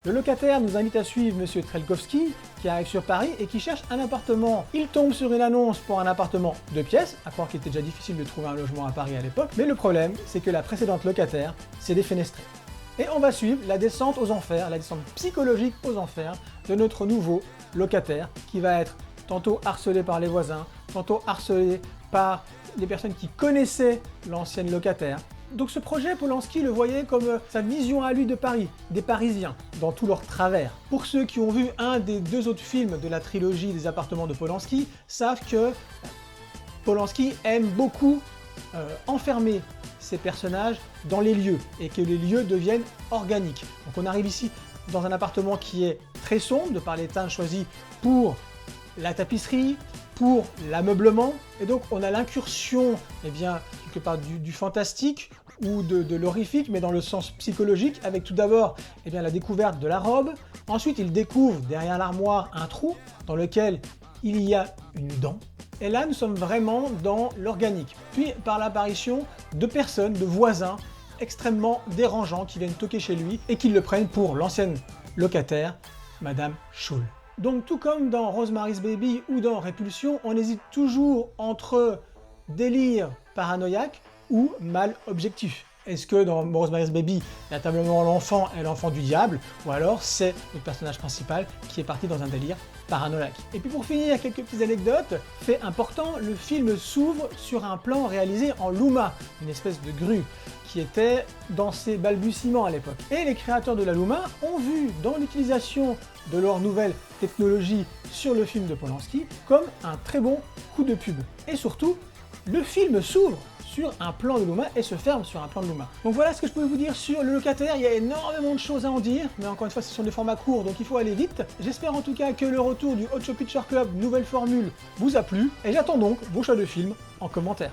Le locataire nous invite à suivre Monsieur Trelkowski, qui arrive sur Paris et qui cherche un appartement. Il tombe sur une annonce pour un appartement 2 pièces, à croire qu'il était déjà difficile de trouver un logement à Paris à l'époque, mais le problème, c'est que la précédente locataire s'est défenestrée. Et on va suivre la descente aux enfers, la descente psychologique aux enfers de notre nouveau locataire, qui va être tantôt harcelé par les voisins, tantôt harcelé par les personnes qui connaissaient l'ancienne locataire. Donc ce projet, Polanski le voyait comme sa vision à lui de Paris, des Parisiens, dans tous leurs travers. Pour ceux qui ont vu un des 2 autres films de la trilogie des appartements de Polanski, savent que Polanski aime beaucoup enfermer ses personnages dans les lieux, et que les lieux deviennent organiques. Donc on arrive ici dans un appartement qui est très sombre, de par les teintes choisies pour la tapisserie, pour l'ameublement, et donc on a l'incursion, quelque part du fantastique ou de l'horrifique, mais dans le sens psychologique, avec tout d'abord la découverte de la robe. Ensuite, il découvre derrière l'armoire un trou dans lequel il y a une dent. Et là, nous sommes vraiment dans l'organique. Puis, par l'apparition de personnes, de voisins extrêmement dérangeants qui viennent toquer chez lui et qui le prennent pour l'ancienne locataire, Madame Schul. Donc tout comme dans Rosemary's Baby ou dans Répulsion, on hésite toujours entre délire paranoïaque ou mal objectif. Est-ce que dans Rosemary's Baby, véritablement l'enfant est l'enfant du diable, ou alors c'est le personnage principal qui est parti dans un délire paranoïaque. Et puis pour finir, quelques petites anecdotes. Fait important, le film s'ouvre sur un plan réalisé en Luma, une espèce de grue, qui était dans ses balbutiements à l'époque. Et les créateurs de la Luma ont vu dans l'utilisation de leur nouvelle technologie sur le film de Polanski comme un très bon coup de pub. Et surtout, le film s'ouvre sur un plan de Luma et se ferme sur un plan de Luma. Donc voilà ce que je peux vous dire sur le locataire. Il y a énormément de choses à en dire, mais encore une fois, ce sont des formats courts, donc il faut aller vite. J'espère en tout cas que le retour du Hot Shot Picture Club, nouvelle formule, vous a plu, et j'attends donc vos choix de films en commentaire.